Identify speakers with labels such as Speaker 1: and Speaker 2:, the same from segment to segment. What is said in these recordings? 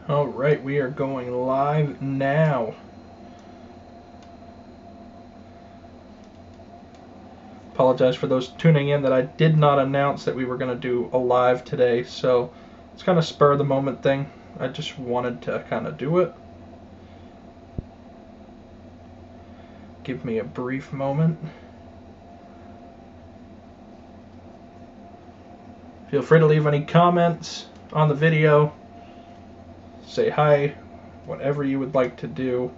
Speaker 1: Alright, we are going live now. Apologize for those tuning in that I did not announce that we were going to do a live today, so it's kind of spur of the moment thing. I just wanted to kind of do it. Give me a brief moment. Feel free to leave any comments on the video. Say hi, whatever you would like to do.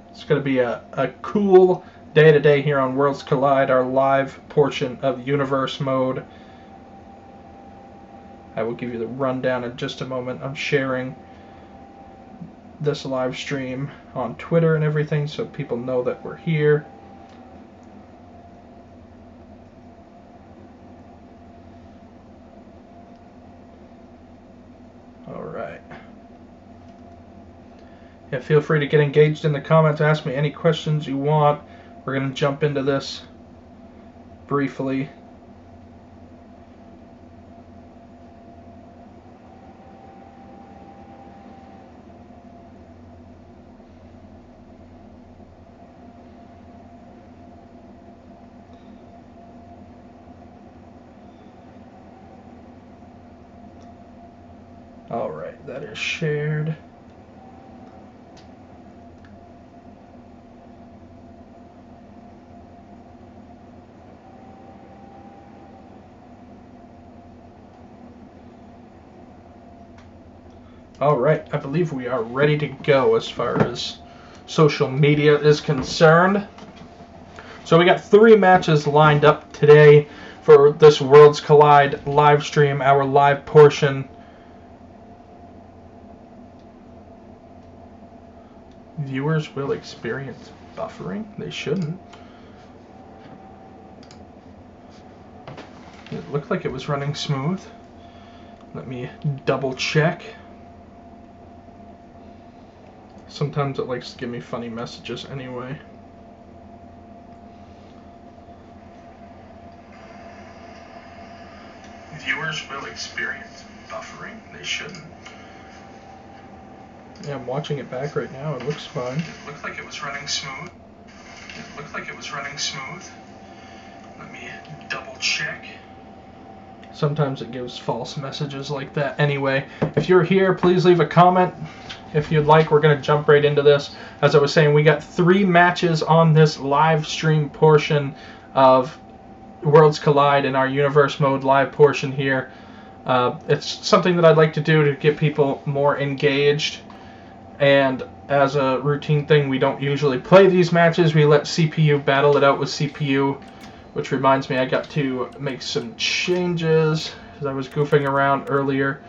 Speaker 1: It's going to be a cool day today here on Worlds Collide, our live portion of Universe Mode. I will give you the rundown in just a moment. I'm sharing this live stream on Twitter and everything so people know that we're here. Alright. Yeah, feel free to get engaged in the comments. Ask me any questions you want. We're going to jump into this briefly. Alright, that is shared. Alright, I believe we are ready to go as far as social media is concerned. So we got 3 matches lined up today for this Worlds Collide live stream, our live portion. Viewers will experience buffering. They shouldn't. It looked like it was running smooth. Let me double check. Sometimes it likes to give me funny messages anyway. Viewers will experience buffering. They shouldn't. Yeah, I'm watching it back right now. It looks fine. It looked like it was running smooth. Let me double check. Sometimes it gives false messages like that. Anyway, if you're here, please leave a comment. If you'd like, we're going to jump right into this. As I was saying, we got 3 matches on this live stream portion of Worlds Collide in our Universe Mode live portion here. It's something that I'd like to do to get people more engaged. And as a routine thing, we don't usually play these matches. We let CPU battle it out with CPU, which reminds me I got to make some changes because I was goofing around earlier.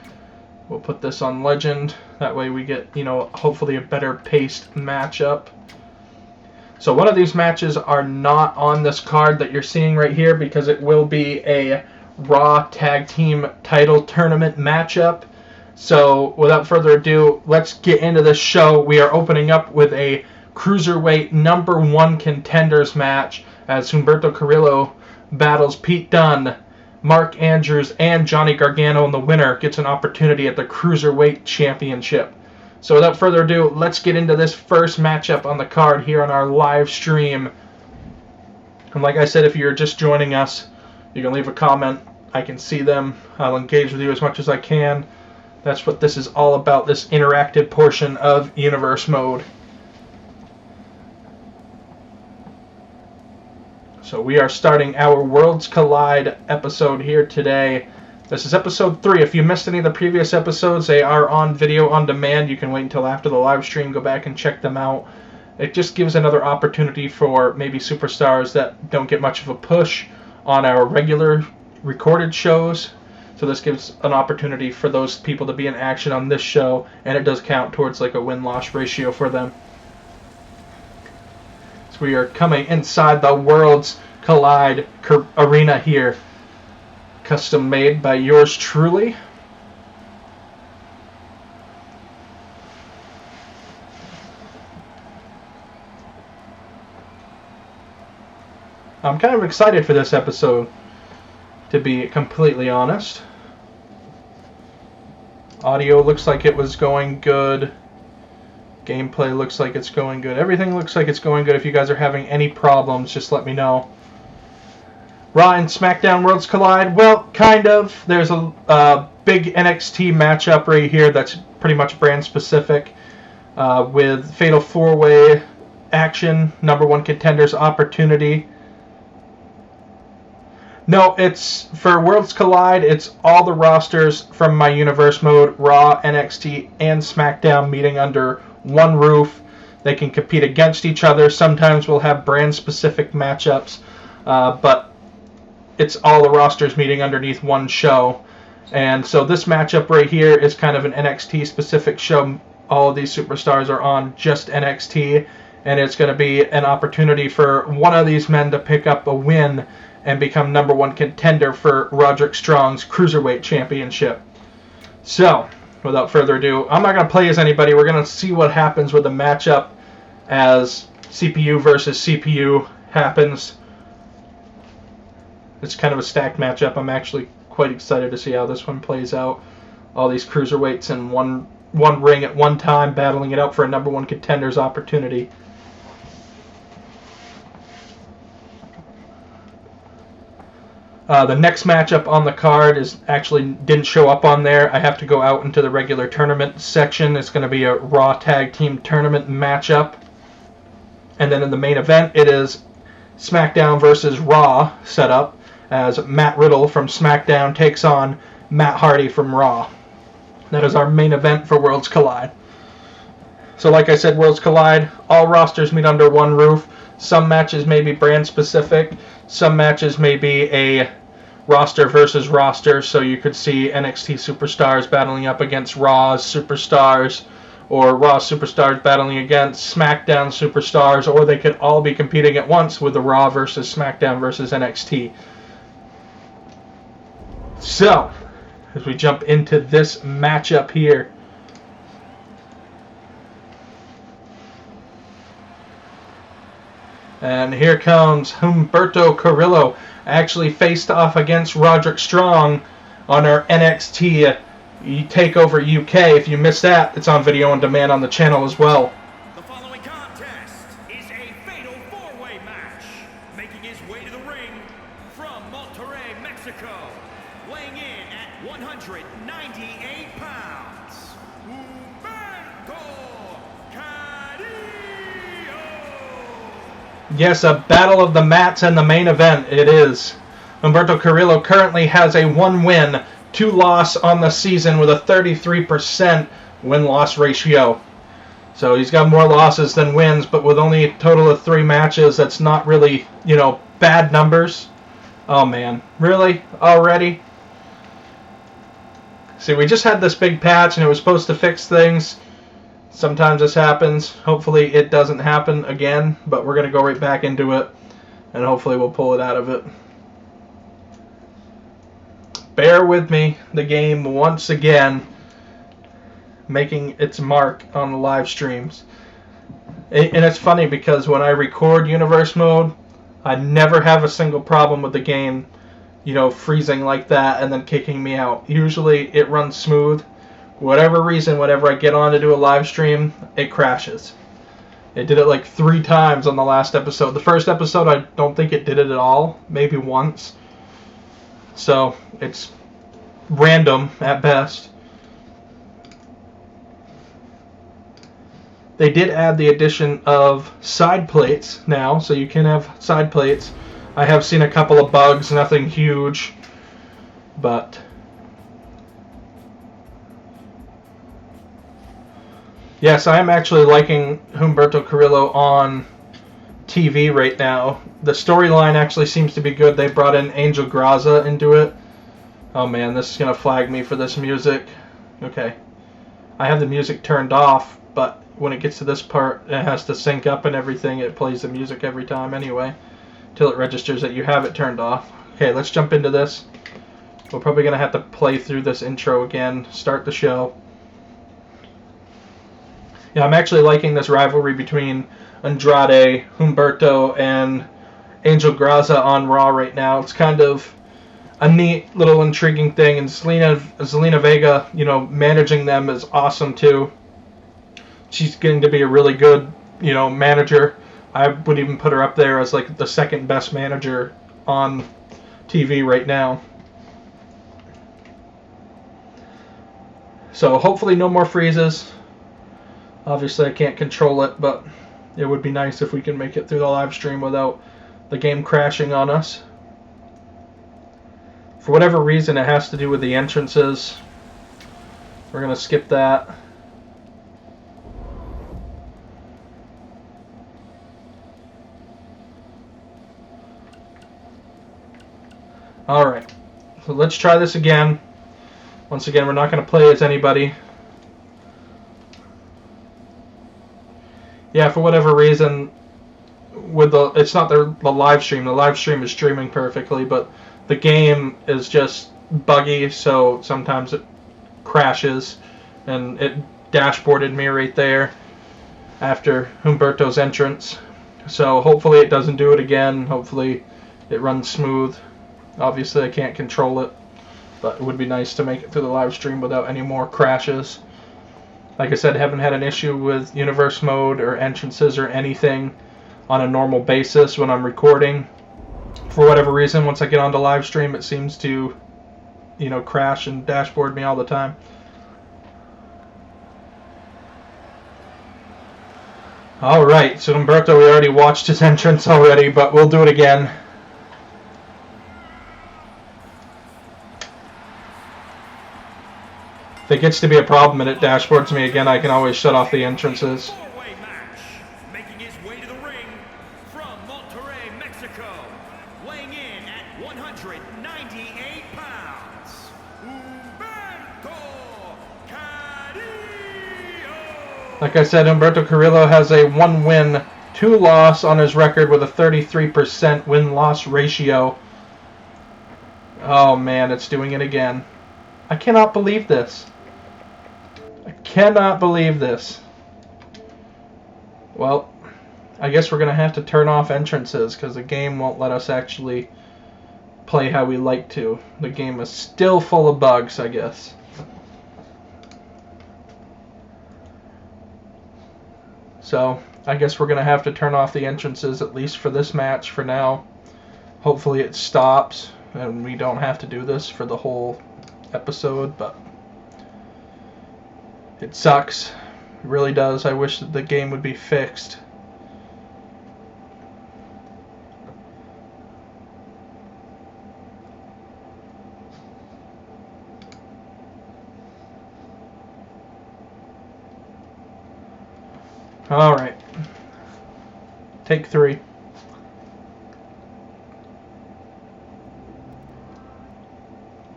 Speaker 1: We'll put this on Legend. That way we get, hopefully a better paced matchup. So one of these matches are not on this card that you're seeing right here because it will be a Raw Tag Team Title Tournament matchup. So without further ado, let's get into this show. We are opening up with a Cruiserweight #1 contenders match as Humberto Carrillo battles Pete Dunne, Mark Andrews, and Johnny Gargano, and the winner gets an opportunity at the Cruiserweight Championship. So without further ado, let's get into this first matchup on the card here on our live stream. And like I said, if you're just joining us, you can leave a comment. I can see them. I'll engage with you as much as I can. That's what this is all about, this interactive portion of Universe Mode. So we are starting our Worlds Collide episode here today. This is episode 3. If you missed any of the previous episodes, they are on video on demand. You can wait until after the live stream, go back and check them out. It just gives another opportunity for maybe superstars that don't get much of a push on our regular recorded shows. So this gives an opportunity for those people to be in action on this show, and it does count towards like a win-loss ratio for them. So we are coming inside the Worlds Collide arena here. Custom made by yours truly. I'm kind of excited for this episode, to be completely honest. Audio looks like it was going good. Gameplay looks like it's going good. Everything looks like it's going good. If you guys are having any problems, just let me know. Raw and SmackDown Worlds Collide. Well, kind of. There's a big NXT matchup right here that's pretty much brand specific with Fatal 4-Way action, number one contenders opportunity. No, it's for Worlds Collide, it's all the rosters from my universe mode, Raw, NXT, and SmackDown meeting under one roof. They can compete against each other. Sometimes we'll have brand-specific matchups, but it's all the rosters meeting underneath one show. And so this matchup right here is kind of an NXT-specific show. All of these superstars are on just NXT, and it's going to be an opportunity for one of these men to pick up a win and become number one contender for Roderick Strong's Cruiserweight Championship. So, without further ado, I'm not going to play as anybody. We're going to see what happens with the matchup as CPU versus CPU happens. It's kind of a stacked matchup. I'm actually quite excited to see how this one plays out. All these cruiserweights in one ring at one time, battling it out for a number one contender's opportunity. The next matchup on the card didn't show up on there. I have to go out into the regular tournament section. It's going to be a Raw Tag Team Tournament matchup. And then in the main event, it is SmackDown versus Raw set up as Matt Riddle from SmackDown takes on Matt Hardy from Raw. That is our main event for Worlds Collide. So like I said, Worlds Collide, all rosters meet under one roof. Some matches may be brand specific. Some matches may be a roster versus roster, so you could see NXT superstars battling up against Raw's superstars, or Raw superstars battling against SmackDown superstars, or they could all be competing at once with the Raw versus SmackDown versus NXT. So, as we jump into this matchup here, and here comes Humberto Carrillo. Actually faced off against Roderick Strong on our NXT TakeOver UK. If you missed that, it's on video on demand on the channel as well.
Speaker 2: The following contest is a fatal four-way match. Making his way to the ring from Monterrey, Mexico, weighing in at 198 pounds, Humberto Carrillo.
Speaker 1: Yes, a battle of the mats and the main event it is. Humberto Carrillo currently has a 1 win, 2 loss on the season with a 33% win-loss ratio. So he's got more losses than wins, but with only a total of 3 matches, that's not really, bad numbers. Oh man, really? Already? See, we just had this big patch and it was supposed to fix things. Sometimes this happens. Hopefully it doesn't happen again, but we're going to go right back into it, and hopefully we'll pull it out of it. Bear with me. The game, once again, making its mark on the live streams. And it's funny because when I record Universe Mode, I never have a single problem with the game, freezing like that and then kicking me out. Usually it runs smooth. Whatever reason, whenever I get on to do a live stream, it crashes. It did it like 3 times on the last episode. The first episode, I don't think it did it at all. Maybe once. So, it's random at best. They did add the addition of side plates now, so you can have side plates. I have seen a couple of bugs, nothing huge, but yes, I am actually liking Humberto Carrillo on TV right now. The storyline actually seems to be good. They brought in Angel Graza into it. Oh man, this is going to flag me for this music. Okay. I have the music turned off, but when it gets to this part, it has to sync up and everything. It plays the music every time anyway, till it registers that you have it turned off. Okay, let's jump into this. We're probably going to have to play through this intro again, start the show. Yeah, I'm actually liking this rivalry between Andrade, Humberto, and Angel Graza on Raw right now. It's kind of a neat little intriguing thing. And Zelina Vega, managing them is awesome too. She's getting to be a really good, manager. I would even put her up there as like the second best manager on TV right now. So hopefully no more freezes. Obviously I can't control it, but it would be nice if we can make it through the live stream without the game crashing on us. For whatever reason, it has to do with the entrances. We're going to skip that. Alright, so let's try this again. Once again, we're not going to play as anybody. Yeah, for whatever reason, it's not the live stream. The live stream is streaming perfectly, but the game is just buggy, so sometimes it crashes, and it dashboarded me right there after Humberto's entrance. So hopefully it doesn't do it again. Hopefully it runs smooth. Obviously I can't control it, but it would be nice to make it through the live stream without any more crashes. Like I said, haven't had an issue with universe mode or entrances or anything on a normal basis when I'm recording. For whatever reason, once I get onto live stream, it seems to, crash and dashboard me all the time. Alright, so Humberto, we already watched his entrance already, but we'll do it again. If it gets to be a problem and it dashboards me again, I can always shut off the entrances.
Speaker 2: Four-way match, making his way to the ring from Monterrey, Mexico, weighing in at 198 pounds, Humberto Carrillo.
Speaker 1: Like I said, Humberto Carrillo has a 1-win, 2-loss on his record with a 33% win-loss ratio. Oh man, it's doing it again. I cannot believe this. I cannot believe this. Well, I guess we're going to have to turn off entrances because the game won't let us actually play how we like to. The game is still full of bugs, I guess. So, I guess we're going to have to turn off the entrances, at least for this match for now. Hopefully it stops and we don't have to do this for the whole episode, but it sucks. It really does. I wish that the game would be fixed. Alright. Take 3.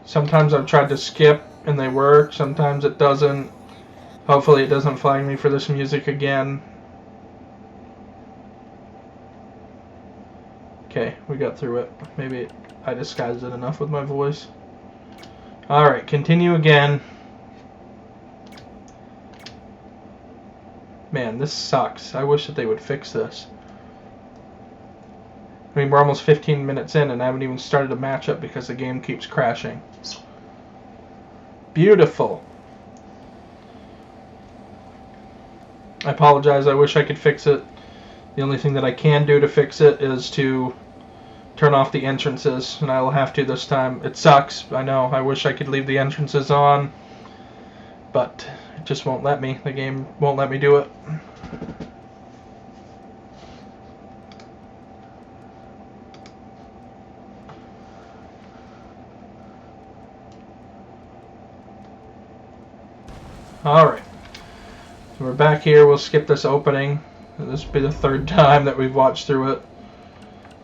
Speaker 1: Sometimes I've tried to skip and they work. Sometimes it doesn't. Hopefully it doesn't flag me for this music again. Okay, we got through it. Maybe I disguised it enough with my voice. Alright, continue again. Man, this sucks. I wish that they would fix this. I mean, we're almost 15 minutes in and I haven't even started a matchup because the game keeps crashing. Beautiful. I apologize. I wish I could fix it. The only thing that I can do to fix it is to turn off the entrances, and I will have to this time. It sucks. I know. I wish I could leave the entrances on, but it just won't let me. The game won't let me do it. Alright. So we're back here. We'll skip this opening. This will be the 3rd time that we've watched through it.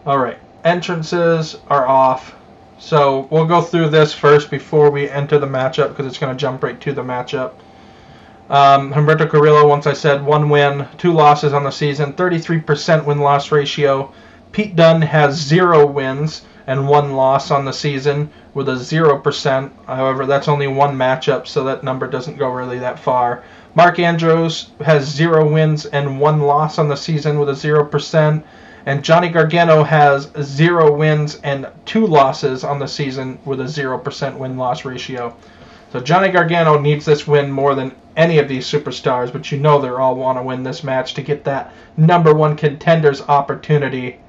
Speaker 1: Alright. Entrances are off. So we'll go through this first before we enter the matchup because it's going to jump right to the matchup. Humberto Carrillo, once I said, 1 win, 2 losses on the season, 33% win-loss ratio. Pete Dunne has 0 wins and 1 loss on the season with a 0%. However, that's only 1 matchup, so that number doesn't go really that far. Mark Andrews has 0 wins and 1 loss on the season with a 0%. And Johnny Gargano has 0 wins and 2 losses on the season with a 0% win-loss ratio. So Johnny Gargano needs this win more than any of these superstars, but you know they all want to win this match to get that #1 contenders opportunity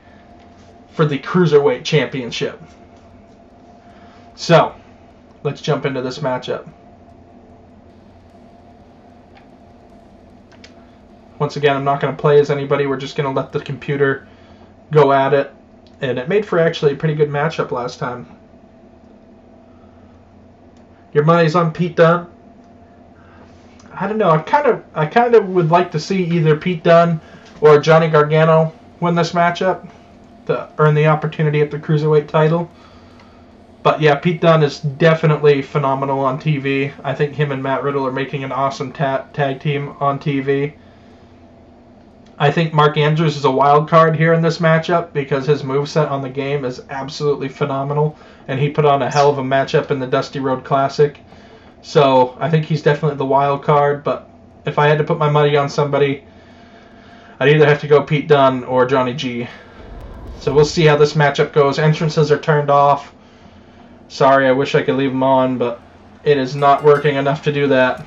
Speaker 1: for the Cruiserweight Championship. So, let's jump into this matchup. Once again, I'm not going to play as anybody. We're just going to let the computer go at it. And it made for actually a pretty good matchup last time. Your money's on Pete Dunne? I don't know. I kind of would like to see either Pete Dunne or Johnny Gargano win this matchup to earn the opportunity at the Cruiserweight title. But yeah, Pete Dunne is definitely phenomenal on TV. I think him and Matt Riddle are making an awesome tag team on TV. I think Mark Andrews is a wild card here in this matchup because his moveset on the game is absolutely phenomenal, and he put on a hell of a matchup in the Dusty Road Classic. So I think he's definitely the wild card, but if I had to put my money on somebody, I'd either have to go Pete Dunne or Johnny G. So we'll see how this matchup goes. Entrances are turned off. Sorry, I wish I could leave them on, but it is not working enough to do that.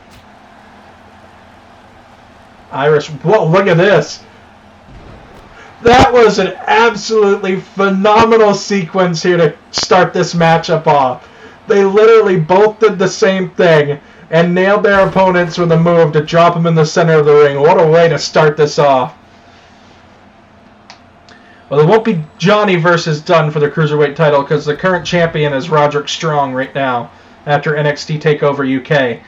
Speaker 1: Irish, whoa, look at this. That was an absolutely phenomenal sequence here to start this matchup off. They literally both did the same thing and nailed their opponents with a move to drop them in the center of the ring. What a way to start this off. Well, it won't be Johnny versus Dunne for the Cruiserweight title because the current champion is Roderick Strong right now after NXT TakeOver UK.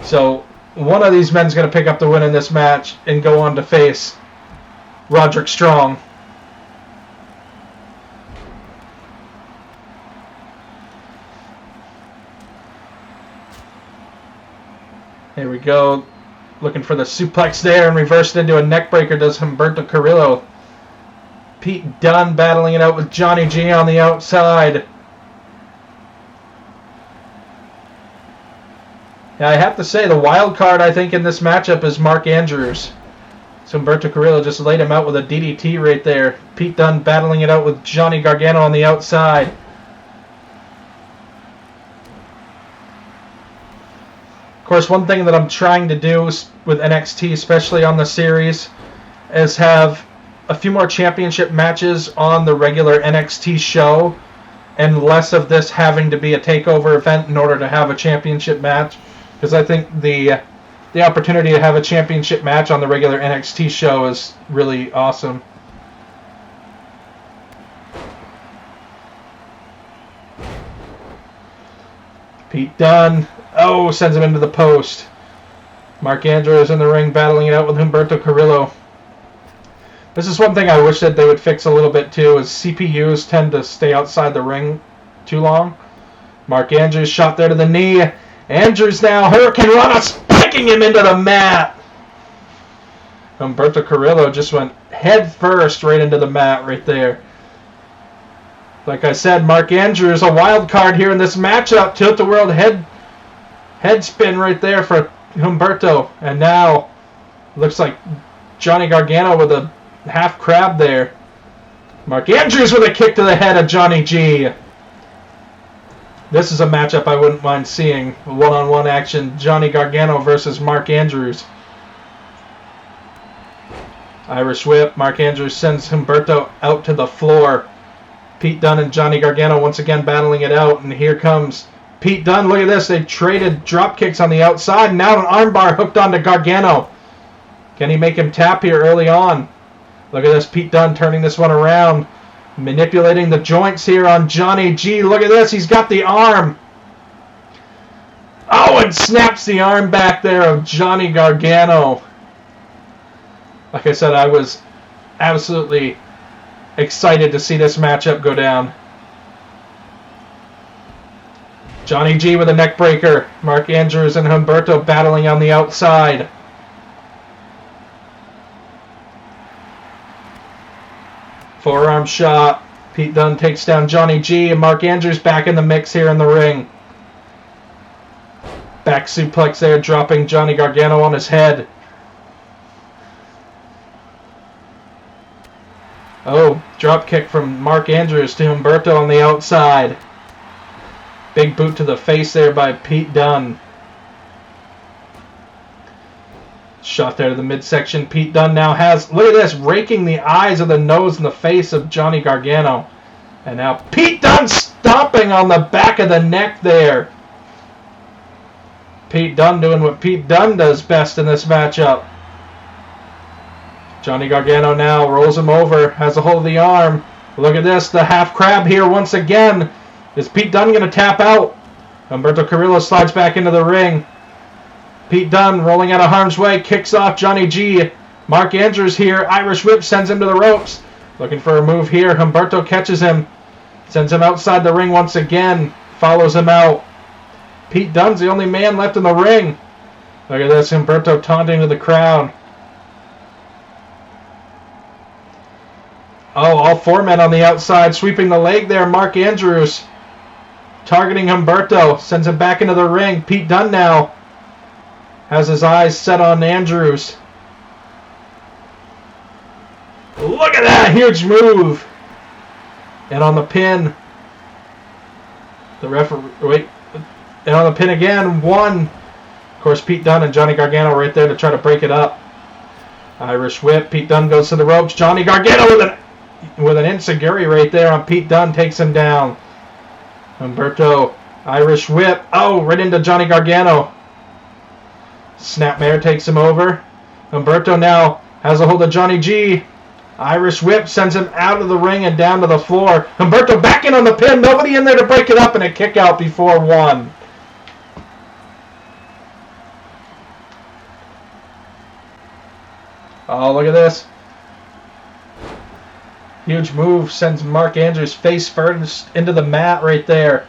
Speaker 1: So one of these men's going to pick up the win in this match and go on to face Roderick Strong. Here we go. Looking for the suplex there and reversed into a neckbreaker does Humberto Carrillo. Pete Dunne battling it out with Johnny G on the outside. Yeah, I have to say, the wild card, I think, in this matchup is Mark Andrews. So Humberto Carrillo just laid him out with a DDT right there. Pete Dunne battling it out with Johnny Gargano on the outside. Of course, one thing that I'm trying to do with NXT, especially on the series, is have a few more championship matches on the regular NXT show and less of this having to be a takeover event in order to have a championship match. Because I think the opportunity to have a championship match on the regular NXT show is really awesome. Pete Dunne, sends him into the post. Mark Andrews in the ring battling it out with Humberto Carrillo. This is one thing I wish that they would fix a little bit too, is CPUs tend to stay outside the ring too long. Mark Andrews shot there to the knee. Andrews now, Hurricane Rana spiking him into the mat. Humberto Carrillo just went head first right into the mat right there. Like I said, Mark Andrews, a wild card here in this matchup. Tilt-a-World head spin right there for Humberto. And now, looks like Johnny Gargano with a half crab there. Mark Andrews with a kick to the head of Johnny G. This is a matchup I wouldn't mind seeing. One-on-one action. Johnny Gargano versus Mark Andrews. Irish whip. Mark Andrews sends Humberto out to the floor. Pete Dunne and Johnny Gargano once again battling it out. And here comes Pete Dunne. Look at this. They traded drop kicks on the outside. Now an armbar hooked onto Gargano. Can he make him tap here early on? Look at this. Pete Dunne turning this one around. Manipulating the joints here on Johnny G. Look at this. He's got the arm. And snaps the arm back there of Johnny Gargano. Like I said, I was absolutely excited to see this matchup go down. Johnny G with a neck breaker. Mark Andrews and Humberto battling on the outside. Forearm shot. Pete Dunne takes down Johnny G, and Mark Andrews back in the mix here in the ring. Back suplex there, dropping Johnny Gargano on his head. drop kick from Mark Andrews to Humberto on the outside. Big boot to the face there by Pete Dunne. Shot there to the midsection. Pete Dunne now has, look at this, raking the eyes of the nose and the face of Johnny Gargano. And now Pete Dunne stomping on the back of the neck there. Pete Dunne doing what Pete Dunne does best in this matchup. Johnny Gargano now rolls him over, has a hold of the arm. Look at this, the half crab here once again. Is Pete Dunne going to tap out? Humberto Carrillo slides back into the ring. Pete Dunne rolling out of harm's way, kicks off Johnny G. Mark Andrews here, Irish whip sends him to the ropes. Looking for a move here, Humberto catches him. Sends him outside the ring once again, follows him out. Pete Dunne's the only man left in the ring. Look at this, Humberto taunting to the crowd. Oh, all four men on the outside, sweeping the leg there. Mark Andrews targeting Humberto, sends him back into the ring. Pete Dunne now has his eyes set on Andrews. Look at that huge move. And on the pin, the referee, wait, and on the pin again, one. Of course, Pete Dunne and Johnny Gargano right there to try to break it up. Irish whip, Pete Dunne goes to the ropes. Johnny Gargano with an enziguri right there on Pete Dunne, takes him down. Humberto, Irish whip, oh, right into Johnny Gargano. Snapmare takes him over. Humberto now has a hold of Johnny G. Irish whip sends him out of the ring and down to the floor. Humberto back in on the pin. Nobody in there to break it up, and a kick out before one. Oh, look at this. Huge move sends Mark Andrews face first into the mat right there.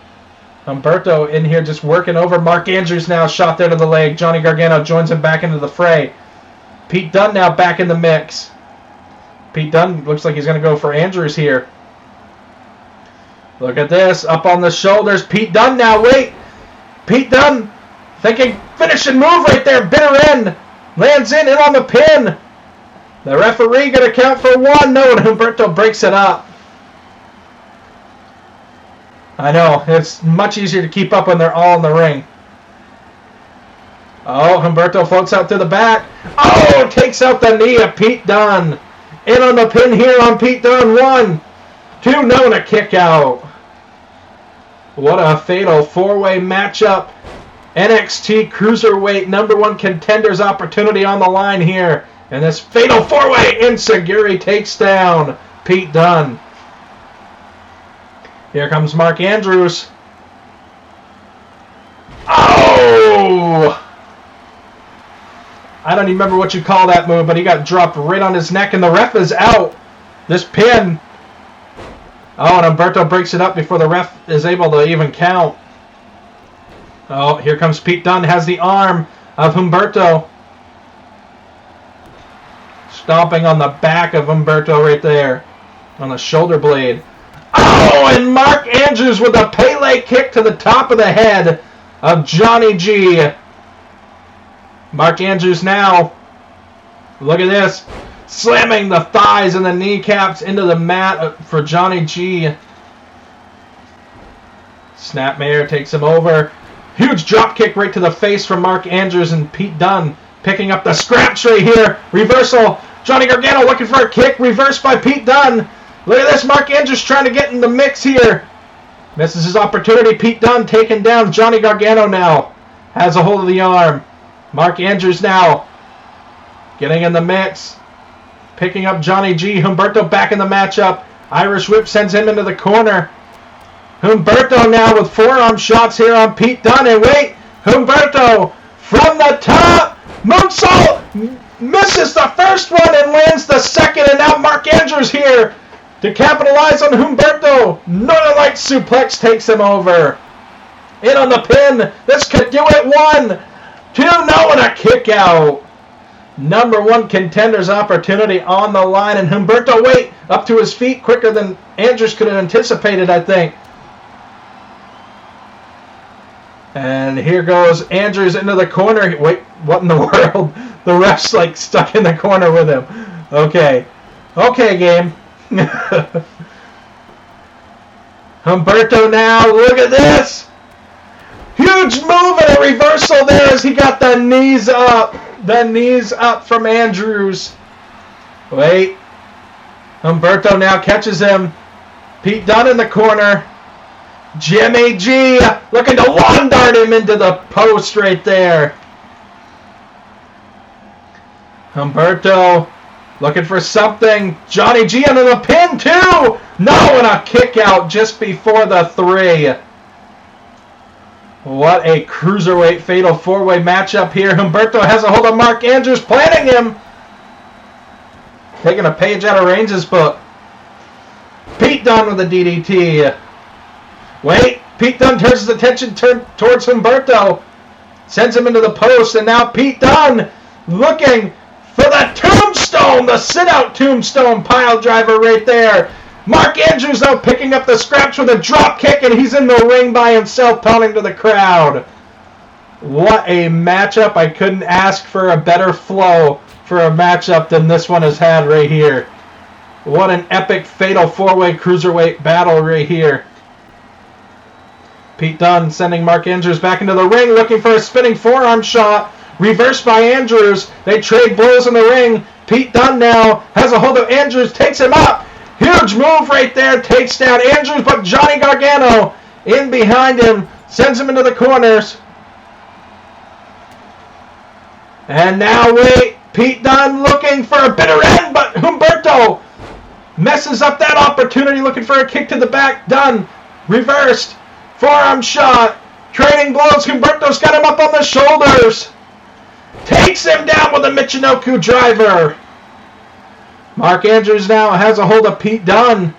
Speaker 1: Humberto in here just working over Mark Andrews now. Shot there to the leg. Johnny Gargano joins him back into the fray. Pete Dunne now back in the mix. Pete Dunne looks like he's going to go for Andrews here. Look at this. Up on the shoulders. Pete Dunne now. Wait. Pete Dunne thinking finishing move right there. Bitter end. Lands in on the pin. The referee going to count for one. No, and Humberto breaks it up. I know. It's much easier to keep up when they're all in the ring. Oh, Humberto floats out to the back. Oh, takes out the knee of Pete Dunne. In on the pin here on Pete Dunne. 1, 2, no, and a kick out. What a fatal four-way matchup. NXT Cruiserweight #1 contenders opportunity on the line here. And this fatal four-way, enziguri takes down Pete Dunne. Here comes Mark Andrews. Oh! I don't even remember what you call that move, but he got dropped right on his neck, and the ref is out. This pin. Oh, and Humberto breaks it up before the ref is able to even count. Oh, here comes Pete Dunne, has the arm of Humberto. Stomping on the back of Humberto right there, on the shoulder blade. Oh, and Mark Andrews with a Pele kick to the top of the head of Johnny G. Mark Andrews now, look at this, slamming the thighs and the kneecaps into the mat for Johnny G. Snapmare takes him over. Huge drop kick right to the face from Mark Andrews, and Pete Dunne picking up the scratch right here. Reversal. Johnny Gargano looking for a kick. Reversed by Pete Dunne. Look at this. Mark Andrews trying to get in the mix here. Misses his opportunity. Pete Dunne taking down Johnny Gargano now. Has a hold of the arm. Mark Andrews now getting in the mix. Picking up Johnny G. Humberto back in the matchup. Irish whip sends him into the corner. Humberto now with forearm shots here on Pete Dunne. And wait, Humberto from the top. Moonsault misses the first one and lands the second. And now Mark Andrews here to capitalize on Humberto. Northern Lights suplex takes him over. In on the pin. This could do it. 1, 2, no, and a kick out. #1 contenders opportunity on the line. And Humberto, wait, up to his feet quicker than Andrews could have anticipated, I think. And here goes Andrews into the corner. Wait, what in the world? The ref's like stuck in the corner with him. Okay. Okay, game. Humberto now, look at this. Huge move and a reversal there as he got the knees up. The knees up from Andrews. Wait. Humberto now catches him. Pete Dunne in the corner. Jimmy G looking to lawn dart him into the post right there. Humberto looking for something. Johnny G under the pin too. No, and a kick out just before the 3. What a cruiserweight fatal 4-way matchup here. Humberto has a hold of Mark Andrews, planting him. Taking a page out of Reigns' book. Pete Dunne with a DDT. Wait, Pete Dunne turns his attention towards Humberto. Sends him into the post, and now Pete Dunne looking for the tombstone, the sit-out tombstone pile driver right there. Mark Andrews now picking up the scraps with a drop kick, and he's in the ring by himself, pounding to the crowd. What a matchup. I couldn't ask for a better flow for a matchup than this one has had right here. What an epic fatal 4-way cruiserweight battle right here. Pete Dunne sending Mark Andrews back into the ring, looking for a spinning forearm shot. Reversed by Andrews. They trade blows in the ring. Pete Dunne now has a hold of Andrews, takes him up. Huge move right there, takes down Andrews, but Johnny Gargano in behind him, sends him into the corners. And now wait, Pete Dunne looking for a bitter end, but Humberto messes up that opportunity, looking for a kick to the back. Dunne reversed, forearm shot, trading blows. Humberto's got him up on the shoulders. Takes him down with a Michinoku driver. Mark Andrews now has a hold of Pete Dunne.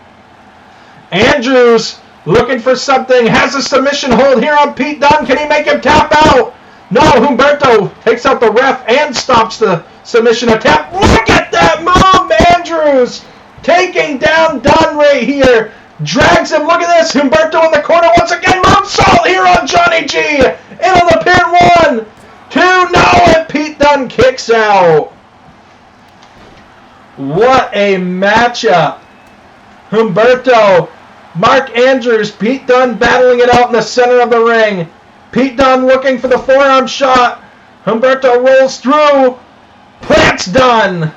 Speaker 1: Andrews looking for something. Has a submission hold here on Pete Dunne. Can he make him tap out? No, Humberto takes out the ref and stops the submission attempt. Look at that move, Andrews. Taking down Dunne right here. Drags him. Look at this. Humberto in the corner once again. Moonsault here on Johnny G. Into the pin. 1, 2, no, and Pete Dunne kicks out. What a matchup. Humberto, Mark Andrews, Pete Dunne battling it out in the center of the ring. Pete Dunne looking for the forearm shot. Humberto rolls through. Plants Dunne.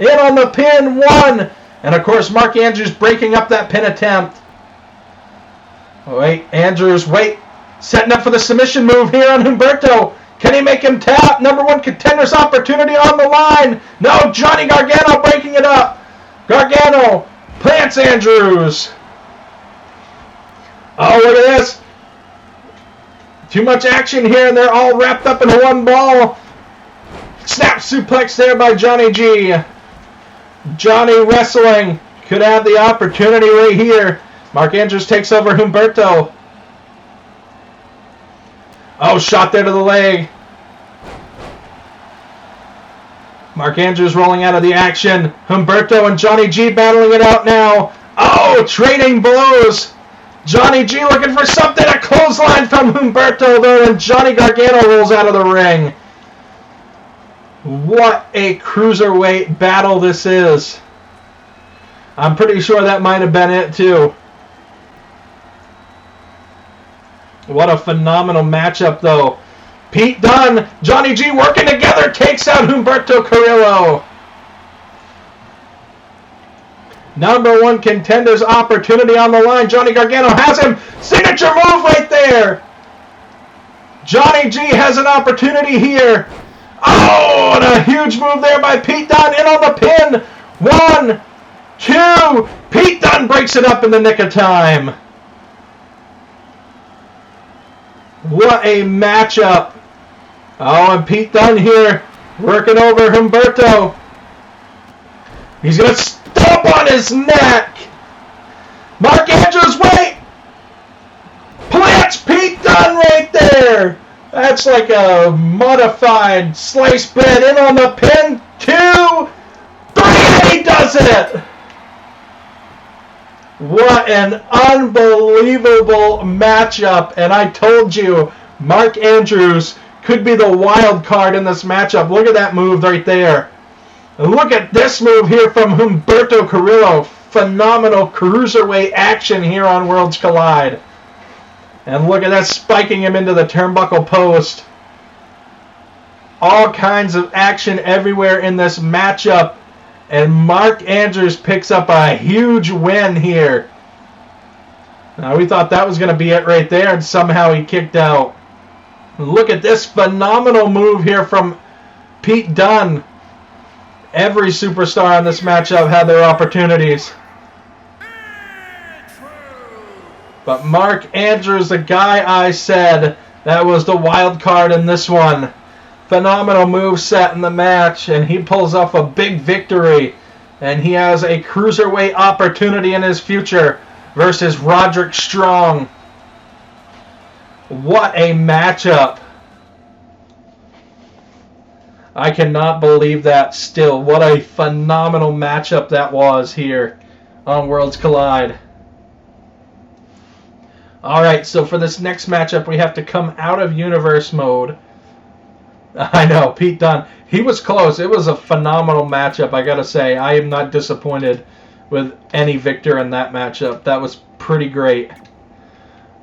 Speaker 1: In on the pin. 1. And of course, Mark Andrews breaking up that pin attempt. Wait, Andrews, wait. Setting up for the submission move here on Humberto. Can he make him tap? Number 1 contender's opportunity on the line. No, Johnny Gargano breaking it up. Gargano plants Andrews. Oh, look at this. Too much action here, and they're all wrapped up in one ball. Snap suplex there by Johnny G. Johnny wrestling. Could have the opportunity right here. Mark Andrews takes over Humberto. Oh, shot there to the leg. Mark Andrews rolling out of the action. Humberto and Johnny G battling it out now. Oh, trading blows. Johnny G looking for something. A clothesline from Humberto though, and Johnny Gargano rolls out of the ring. What a cruiserweight battle this is. I'm pretty sure that might have been it too. What a phenomenal matchup, though. Pete Dunne, Johnny G working together, takes out Humberto Carrillo. Number 1 contender's opportunity on the line. Johnny Gargano has him. Signature move right there. Johnny G has an opportunity here. Oh, and a huge move there by Pete Dunne. In on the pin. 1, 2. Pete Dunne breaks it up in the nick of time. What a matchup. Oh, and Pete Dunne here working over Humberto. He's going to stomp on his neck. Mark Andrews, wait. Plants Pete Dunne right there. That's like a modified sliced bread. In on the pin. 2, 3, and he does it. What an unbelievable matchup. And I told you, Mark Andrews could be the wild card in this matchup. Look at that move right there. And look at this move here from Humberto Carrillo. Phenomenal cruiserweight action here on Worlds Collide. And look at that, spiking him into the turnbuckle post. All kinds of action everywhere in this matchup. And Mark Andrews picks up a huge win here. Now, we thought that was going to be it right there, and somehow he kicked out. Look at this phenomenal move here from Pete Dunne. Every superstar in this matchup had their opportunities. But Mark Andrews, the guy I said, that was the wild card in this one. Phenomenal move set in the match, and he pulls off a big victory. And he has a cruiserweight opportunity in his future versus Roderick Strong. What a matchup. I cannot believe that still. What a phenomenal matchup that was here on Worlds Collide. Alright, so for this next matchup, we have to come out of Universe mode. I know, Pete Dunne. He was close. It was a phenomenal matchup, I gotta say. I am not disappointed with any victor in that matchup. That was pretty great.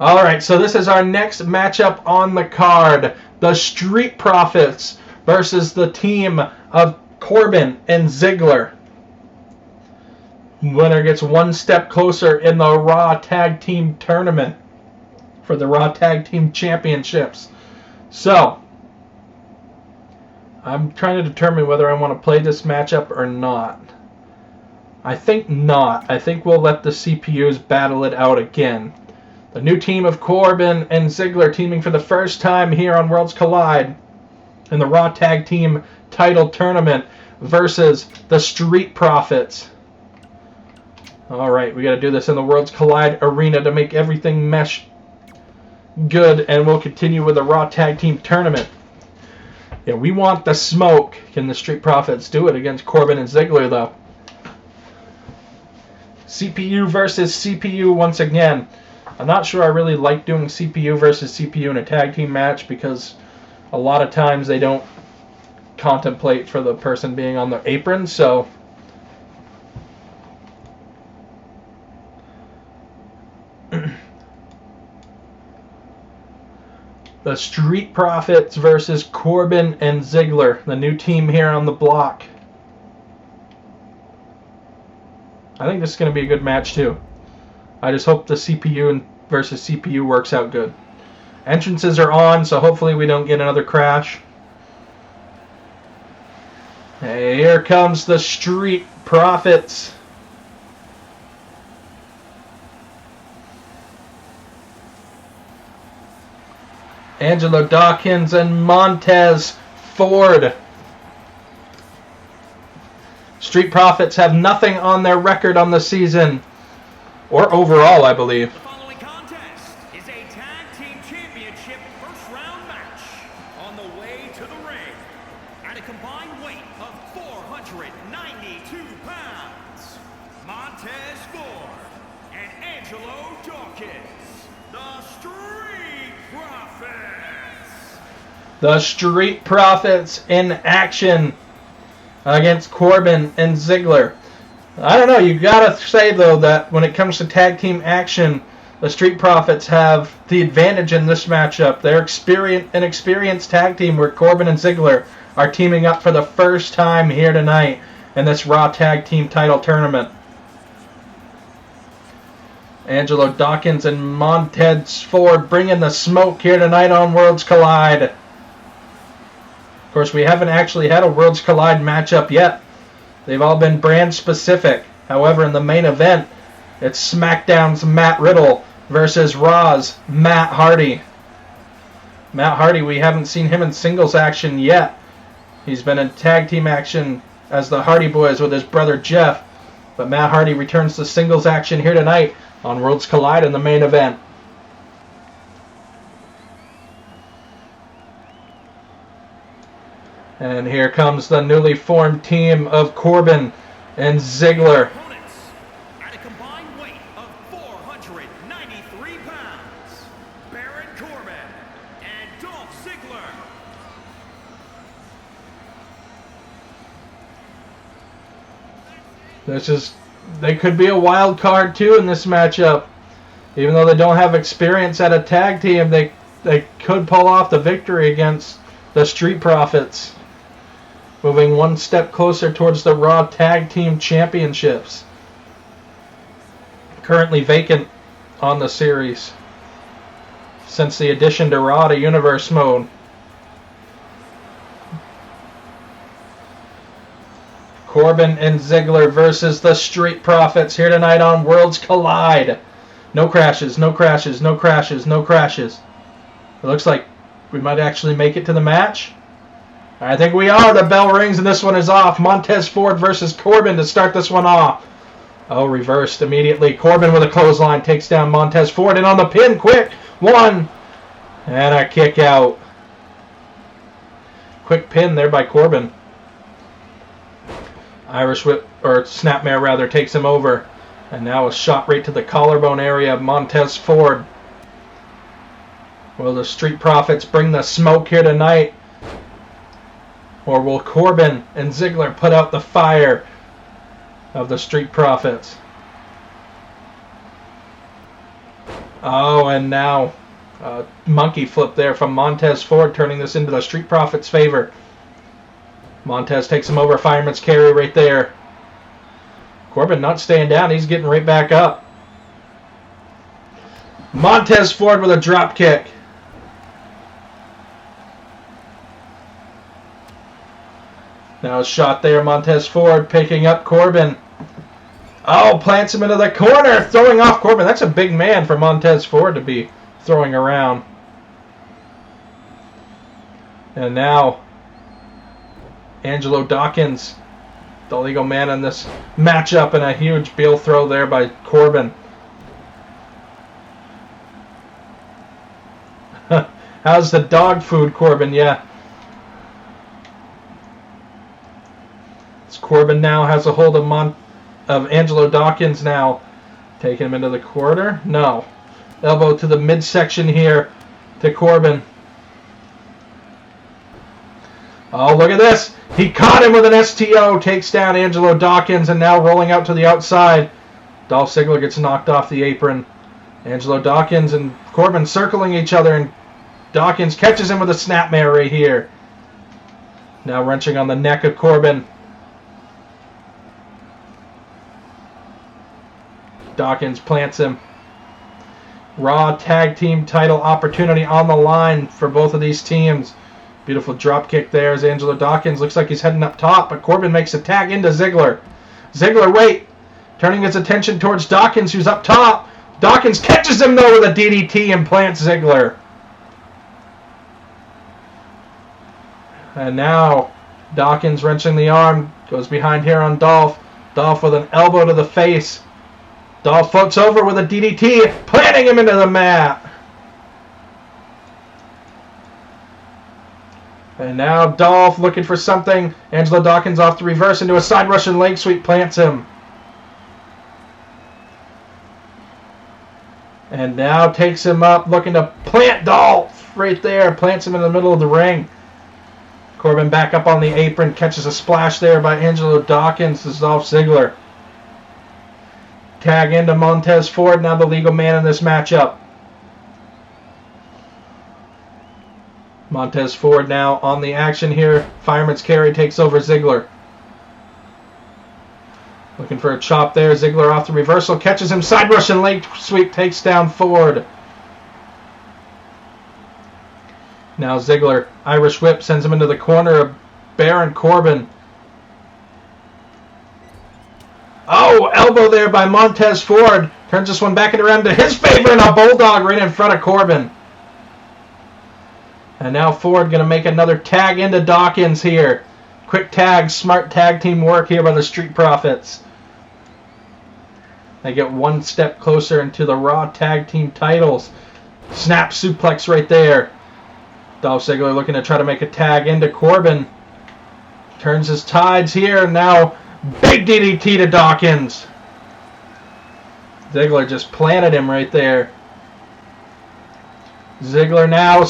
Speaker 1: Alright, so this is our next matchup on the card. The Street Profits versus the team of Corbin and Ziggler. Winner gets one step closer in the Raw Tag Team Tournament for the Raw Tag Team Championships. So, I'm trying to determine whether I want to play this matchup or not. I think not. I think we'll let the CPUs battle it out again. The new team of Corbin and Ziggler teaming for the first time here on Worlds Collide in the Raw Tag Team Title Tournament versus the Street Profits. Alright, we got to do this in the Worlds Collide arena to make everything mesh good, and we'll continue with the Raw Tag Team Tournament. Yeah, we want the smoke. Can the Street Profits do it against Corbin and Ziggler, though? CPU versus CPU once again. I'm not sure I really like doing CPU versus CPU in a tag team match because a lot of times they don't contemplate for the person being on the apron, so the Street Profits versus Corbin and Ziggler, the new team here on the block. I think this is going to be a good match too. I just hope the CPU versus CPU works out good. Entrances are on, so hopefully we don't get another crash. Hey, here comes the Street Profits. Angelo Dawkins and Montez Ford. Street Profits have nothing on their record on the season, or overall, I believe.
Speaker 2: The following contest is a tag team championship first round match on the way to the ring at a combined weight of 492 pounds. Montez Ford and Angelo Dawkins, the Street Profits.
Speaker 1: The Street Profits in action against Corbin and Ziggler. I don't know, you gotta say though that when it comes to tag team action, the Street Profits have the advantage in this matchup. They're an experienced tag team where Corbin and Ziggler are teaming up for the first time here tonight in this Raw Tag Team Title Tournament. Angelo Dawkins and Montez Ford bringing the smoke here tonight on Worlds Collide. Of course, we haven't actually had a Worlds Collide matchup yet. They've all been brand specific. However, in the main event, it's SmackDown's Matt Riddle versus Raw's Matt Hardy. Matt Hardy, we haven't seen him in singles action yet. He's been in tag team action as the Hardy Boys with his brother Jeff. But Matt Hardy returns to singles action here tonight on Worlds Collide in the main event. And here comes the newly formed team of Corbin and Ziggler.
Speaker 2: At a combined weight of 493 pounds, Baron Corbin and Dolph Ziggler.
Speaker 1: They could be a wild card too in this matchup. Even though they don't have experience at a tag team, they could pull off the victory against the Street Profits, moving one step closer towards the Raw Tag Team Championships, currently vacant on the series since the addition to Raw to Universe Mode. Corbin and Ziggler versus the Street Profits here tonight on Worlds Collide. No crashes, no crashes, no crashes, no crashes. It looks like we might actually make it to the match. I think we are. The bell rings and this one is off. Montez Ford versus Corbin to start this one off. Oh, reversed immediately. Corbin with a clothesline takes down Montez Ford, and on the pin, quick. One. And a kick out. Quick pin there by Corbin. Irish whip, or snapmare rather, takes him over. And now a shot right to the collarbone area of Montez Ford. Will the Street Profits bring the smoke here tonight? Or will Corbin and Ziggler put out the fire of the Street Profits? Oh, and now a monkey flip there from Montez Ford, turning this into the Street Profits' favor. Montez takes him over, fireman's carry right there. Corbin not staying down, he's getting right back up. Montez Ford with a drop kick. Now a shot there, Montez Ford picking up Corbin. Oh, plants him into the corner, throwing off Corbin. That's a big man for Montez Ford to be throwing around. And now Angelo Dawkins, the legal man in this matchup, and a huge Beal throw there by Corbin. How's the dog food, Corbin? Yeah. Corbin now has a hold of Angelo Dawkins now. Taking him into the corner. No. Elbow to the midsection here to Corbin. Oh, look at this. He caught him with an STO. Takes down Angelo Dawkins, and now rolling out to the outside. Dolph Ziggler gets knocked off the apron. Angelo Dawkins and Corbin circling each other, and Dawkins catches him with a snapmare right here. Now wrenching on the neck of Corbin. Dawkins plants him. Raw Tag Team title opportunity on the line for both of these teams. Beautiful drop kick there as Angelo Dawkins looks like he's heading up top, but Corbin makes a tag into Ziggler. Ziggler, wait, turning his attention towards Dawkins, who's up top. Dawkins catches him though with a DDT and plants Ziggler. And now Dawkins wrenching the arm, goes behind here on Dolph. Dolph with an elbow to the face. Dolph floats over with a DDT, planting him into the mat. And now Dolph looking for something. Angelo Dawkins off the reverse into a side Russian leg sweep, plants him. And now takes him up, looking to plant Dolph right there. Plants him in the middle of the ring. Corbin back up on the apron, catches a splash there by Angelo Dawkins to Dolph Ziggler. Tag into Montez Ford, now the legal man in this matchup. Montez Ford now on the action here. Fireman's carry takes over Ziggler. Looking for a chop there. Ziggler off the reversal. Catches him. Side Russian leg sweep. Takes down Ford. Now Ziggler. Irish whip sends him into the corner of Baron Corbin. Oh, elbow there by Montez Ford. Turns this one back and around to his favor, and a bulldog right in front of Corbin. And now Ford going to make another tag into Dawkins here. Quick tag, smart tag team work here by the Street Profits. They get one step closer into the Raw Tag Team titles. Snap suplex right there. Dolph Ziggler looking to try to make a tag into Corbin. Turns his tides here, and now big DDT to Dawkins. Ziggler just planted him right there. Ziggler now,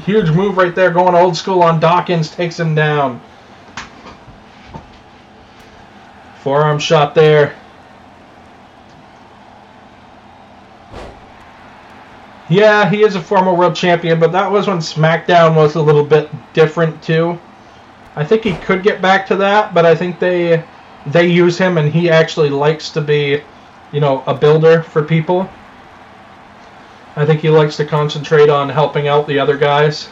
Speaker 1: huge move right there, going old school on Dawkins, takes him down. Forearm shot there. Yeah, he is a former world champion, but that was when SmackDown was a little bit different too. I think he could get back to that, but I think they use him, and he actually likes to be, you know, a builder for people. I think he likes to concentrate on helping out the other guys.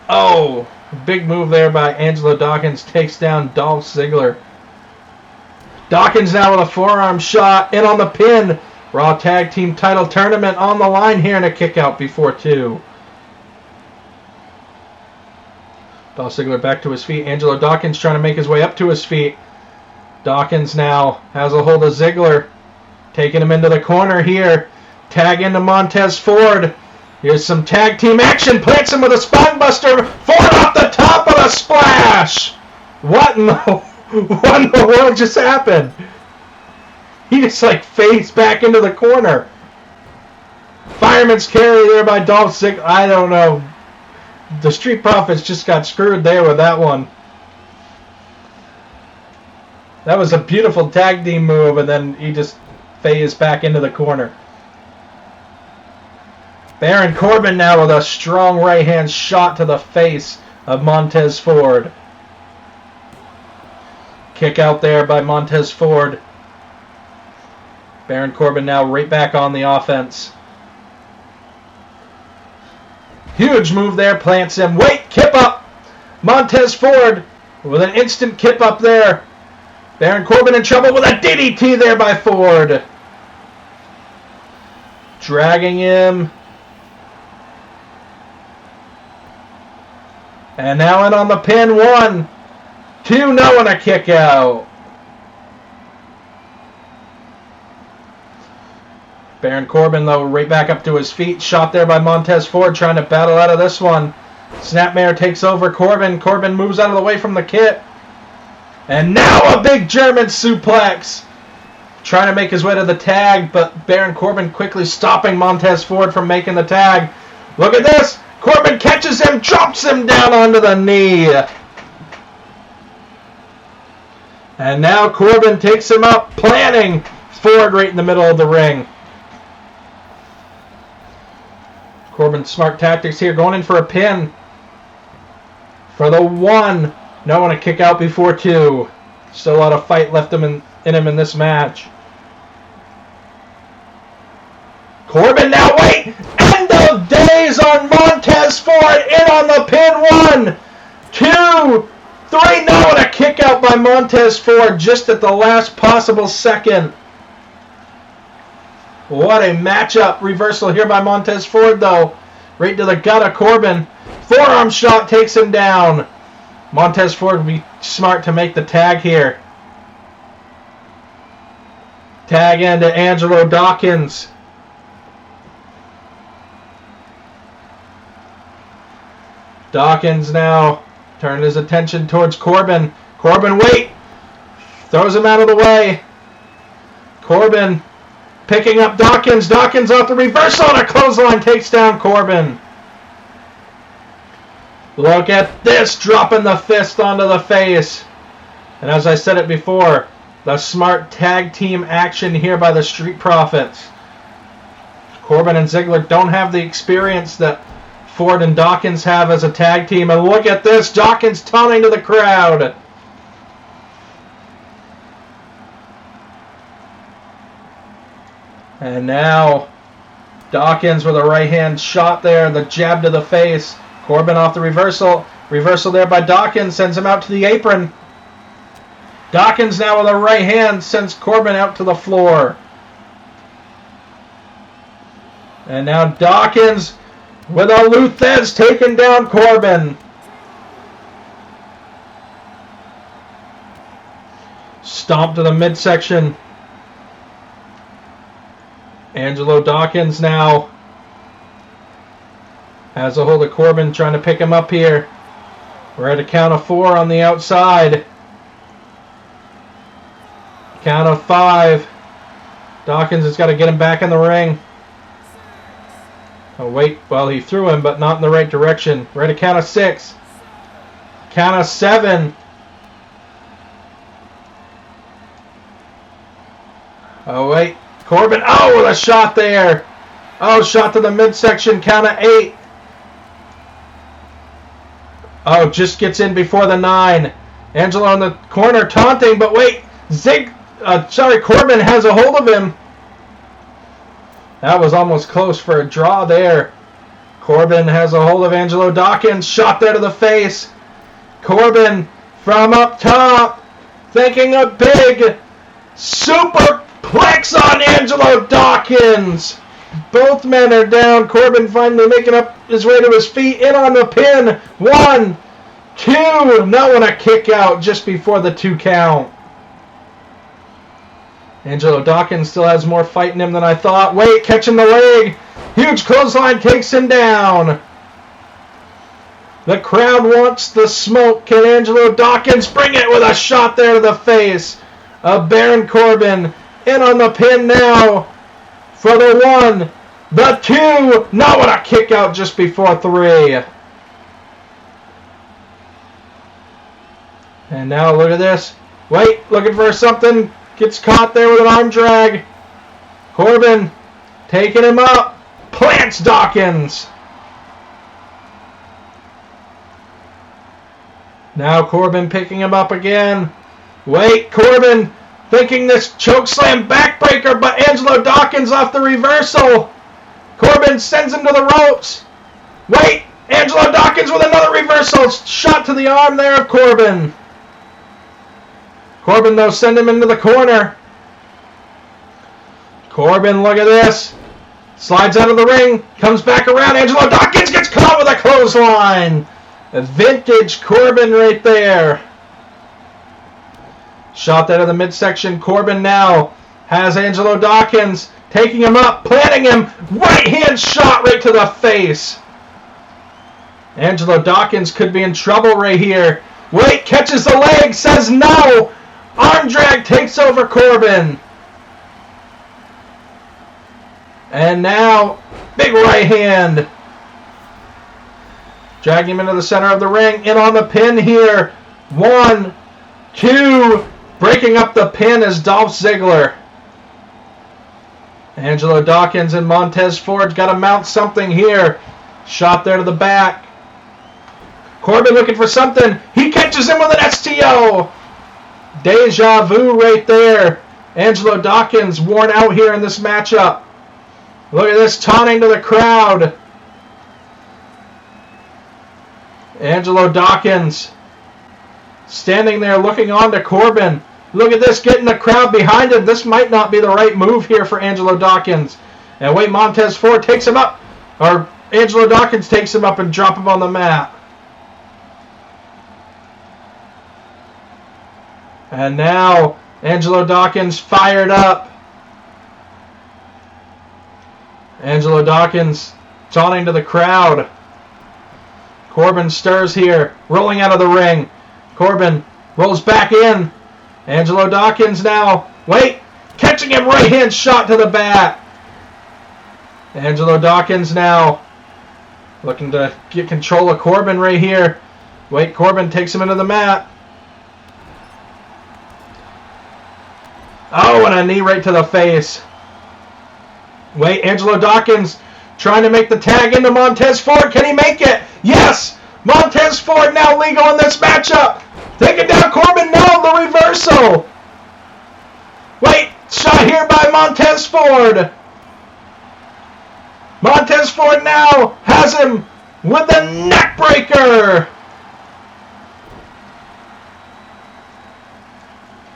Speaker 1: Oh, big move there by Angelo Dawkins, takes down Dolph Ziggler. Dawkins now with a forearm shot, in on the pin. Raw Tag Team title tournament on the line here, and a kick out before 2. Dolph Ziggler back to his feet. Angelo Dawkins trying to make his way up to his feet. Dawkins now has a hold of Ziggler, taking him into the corner here. Tag into Montez Ford. Here's some tag team action. Plants him with a spine buster. Ford off the top of a splash. What in the world just happened? He just like fades back into the corner. Fireman's carry there by Dolph Ziggler. I don't know. The Street Profits just got screwed there with that one. That was a beautiful tag team move, and then he just phased back into the corner. Baron Corbin now with a strong right hand shot to the face of Montez Ford. Kick out there by Montez Ford. Baron Corbin now right back on the offense. Huge move there, plants him. Wait, kip up. Montez Ford with an instant kip up there. Baron Corbin in trouble with a DDT there by Ford. Dragging him. And now in on the pin. 1, 2, no, and a kick out. Baron Corbin, though, right back up to his feet. Shot there by Montez Ford, trying to battle out of this one. Snapmare takes over Corbin. Corbin moves out of the way from the kit. And now a big German suplex. Trying to make his way to the tag, but Baron Corbin quickly stopping Montez Ford from making the tag. Look at this. Corbin catches him, drops him down onto the knee. And now Corbin takes him up, planting Ford right in the middle of the ring. Corbin's smart tactics here, going in for a pin. For the 1. No, and a kick out before 2. Still a lot of fight left in him in this match. Corbin now, wait! End of days on Montez Ford, in on the pin. 1, 2, 3, no, and a kick out by Montez Ford just at the last possible second. What a matchup. Reversal here by Montez Ford, though. Right to the gut of Corbin. Forearm shot takes him down. Montez Ford would be smart to make the tag here. Tag into Angelo Dawkins. Dawkins now turning his attention towards Corbin. Corbin, wait! Throws him out of the way. Corbin picking up Dawkins. Dawkins off the reversal, and a clothesline takes down Corbin. Look at this, dropping the fist onto the face. And as I said it before, the smart tag team action here by the Street Profits. Corbin and Ziggler don't have the experience that Ford and Dawkins have as a tag team. And look at this, Dawkins taunting to the crowd. And now Dawkins with a right hand shot there, the jab to the face. Corbin off the reversal. Reversal there by Dawkins, sends him out to the apron. Dawkins now with a right hand sends Corbin out to the floor. And now Dawkins with a Luthez taking down Corbin. Stomp to the midsection. Angelo Dawkins now has a hold of Corbin, trying to pick him up here. We're at a count of 4 on the outside. Count of 5. Dawkins has got to get him back in the ring. Oh, wait. Well, he threw him, but not in the right direction. We're at a count of 6. Count of 7. Oh, wait. Corbin. Oh, with a shot there. Oh, shot to the midsection. Count of 8. Oh, just gets in before the 9. Angelo in the corner taunting, but wait. Corbin has a hold of him. That was almost close for a draw there. Corbin has a hold of Angelo Dawkins. Shot there to the face. Corbin from up top. Thinking a big superplex on Angelo Dawkins. Both men are down. Corbin finally making up his way to his feet. In on the pin. 1, 2. Now on a kick out just before the 2 count. Angelo Dawkins still has more fight in him than I thought. Wait, catching the leg. Huge clothesline takes him down. The crowd wants the smoke. Can Angelo Dawkins bring it with a shot there to the face of Baron Corbin? In on the pin now for the 1, the 2. Now what a kick out just before 3. And now look at this. Wait, looking for something. Gets caught there with an arm drag. Corbin taking him up. Plants Dawkins. Now Corbin picking him up again. Wait, Corbin thinking this chokeslam backbreaker, but Angelo Dawkins off the reversal. Corbin sends him to the ropes. Wait, Angelo Dawkins with another reversal. Shot to the arm there of Corbin. Corbin, though, send him into the corner. Corbin, look at this. Slides out of the ring. Comes back around. Angelo Dawkins gets caught with a clothesline. A vintage Corbin right there. Shot there to the midsection. Corbin now has Angelo Dawkins taking him up, planting him. Right hand shot right to the face. Angelo Dawkins could be in trouble right here. Wait, catches the leg, says no. Arm drag takes over Corbin. And now, big right hand. Drag him into the center of the ring. In on the pin here. 1, 2. Breaking up the pin is Dolph Ziggler. Angelo Dawkins and Montez Ford got to mount something here. Shot there to the back. Corbin looking for something. He catches him with an STO. Deja vu right there. Angelo Dawkins worn out here in this matchup. Look at this, taunting to the crowd. Angelo Dawkins standing there looking on to Corbin. Look at this, getting the crowd behind him. This might not be the right move here for Angelo Dawkins. And wait, Montez Ford takes him up. Or Angelo Dawkins takes him up and drop him on the mat. And now Angelo Dawkins fired up. Angelo Dawkins taunting to the crowd. Corbin stirs here, rolling out of the ring. Corbin rolls back in. Angelo Dawkins now. Wait, catching him right hand shot to the back. Angelo Dawkins now looking to get control of Corbin right here. Wait, Corbin takes him into the mat. Oh, and a knee right to the face. Wait, Angelo Dawkins trying to make the tag into Montez Ford. Can he make it? Yes! Montez Ford now legal in this matchup. Taking down Corbin now, the reversal. Wait, shot here by Montez Ford. Montez Ford now has him with the neck breaker.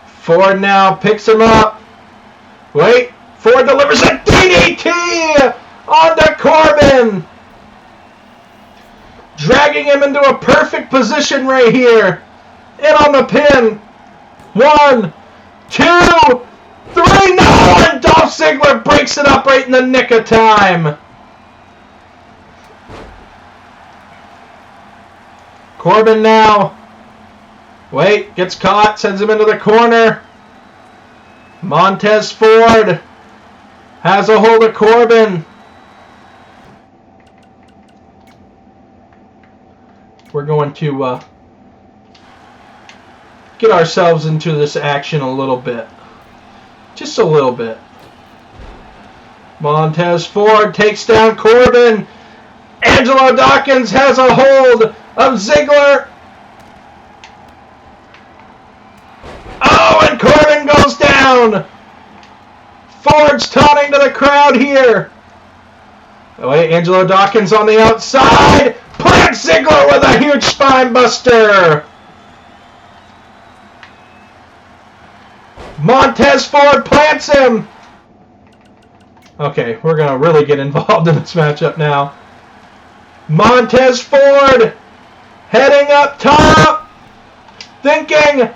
Speaker 1: Ford now picks him up. Wait, Ford delivers a DDT onto Corbin. Dragging him into a perfect position right here. In on the pin. 1, 2, 3. No! And Dolph Ziggler breaks it up right in the nick of time. Corbin now. Wait, gets caught, sends him into the corner. Montez Ford has a hold of Corbin. We're going to get ourselves into this action a little bit. Just a little bit. Montez Ford takes down Corbin. Angelo Dawkins has a hold of Ziggler. Oh, and Corbin goes down. Ford's taunting to the crowd here. Oh, wait, Angelo Dawkins on the outside. Plants Ziggler with a huge spine buster. Montez Ford plants him. Okay, we're going to really get involved in this matchup now. Montez Ford heading up top. Thinking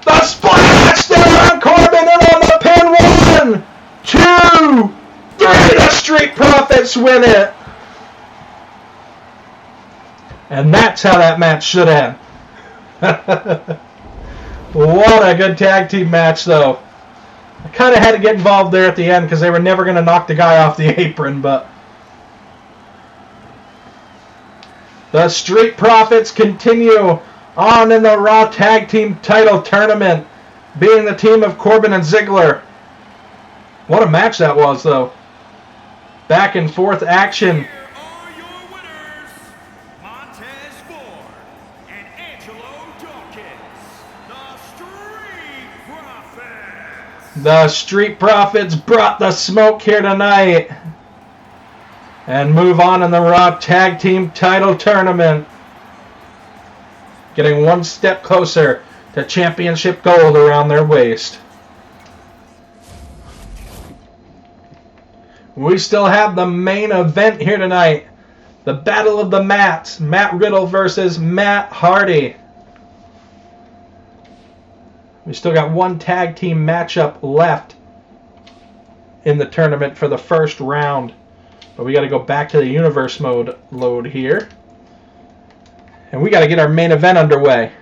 Speaker 1: the splash there on Corbin and on the pin. 1, 2, 3. The Street Profits win it. And that's how that match should end. What a good tag team match, though. I kind of had to get involved there at the end because they were never going to knock the guy off the apron, but the Street Profits continue on in the Raw Tag Team title tournament, being the team of Corbin and Ziggler. What a match that was, though. Back and forth action.
Speaker 2: Here are your winners, Montez Ford and Angelo Dawkins, the Street Profits.
Speaker 1: The Street Profits brought the smoke here tonight and move on in the Raw Tag Team title tournament, getting one step closer to championship gold around their waist. We still have the main event here tonight. The Battle of the Mats. Matt Riddle versus Matt Hardy. We still got one tag team matchup left in the tournament for the first round. But we got to go back to the universe mode load here. And we got to get our main event underway.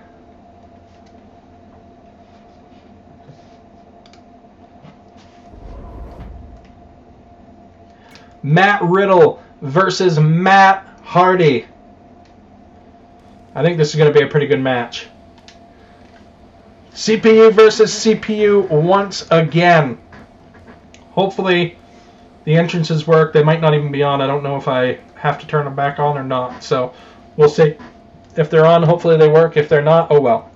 Speaker 1: Matt Riddle versus Matt Hardy. I think this is going to be a pretty good match. CPU versus CPU once again. Hopefully the entrances work. They might not even be on. I don't know if I have to turn them back on or not. So we'll see. If they're on, hopefully they work. If they're not, oh well.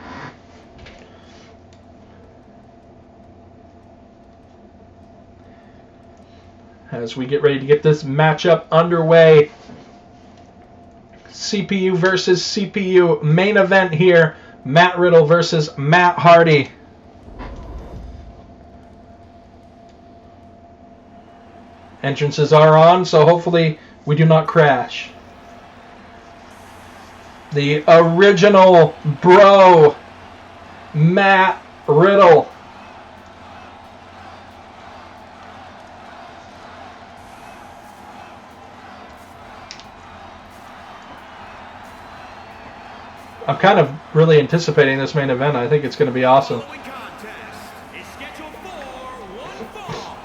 Speaker 1: As we get ready to get this matchup underway. CPU versus CPU main event here. Matt Riddle versus Matt Hardy. Entrances are on, so hopefully we do not crash. The original bro, Matt Riddle. I'm kind of really anticipating this main event. I think it's going to be awesome.
Speaker 2: The following contest is scheduled for one fall.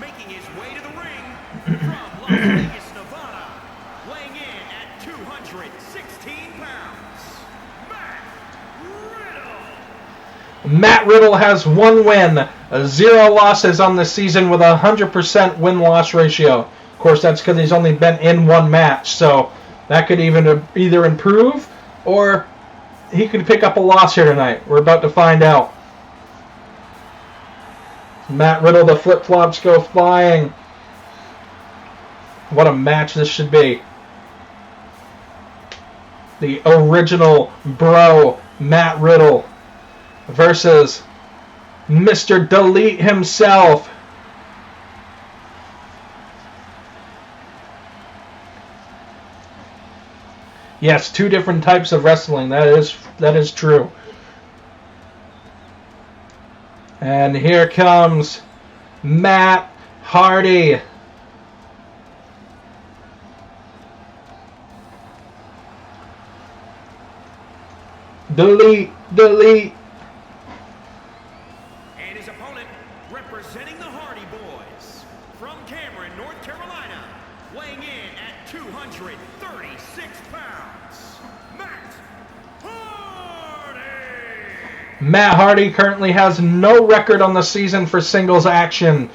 Speaker 2: Making his way to the ring from Las Vegas, Nevada, weighing in at 216 pounds, Matt Riddle.
Speaker 1: Matt Riddle has 1 win, 0 losses on the season with a 100% win-loss ratio. Of course, that's because he's only been in 1 match, so that could even either improve or he could pick up a loss here tonight. We're about to find out. Matt Riddle, the flip-flops go flying. What a match this should be. The original bro, Matt Riddle, versus Mr. Delete himself. Yes, 2 different types of wrestling. That is true. And here comes Matt Hardy. Delete, delete.
Speaker 2: And his opponent, representing the Hardy Boys, from Cameron, North Carolina, weighing in at 236 pounds, Matt Hardy.
Speaker 1: Matt Hardy currently has no record on the season for singles action.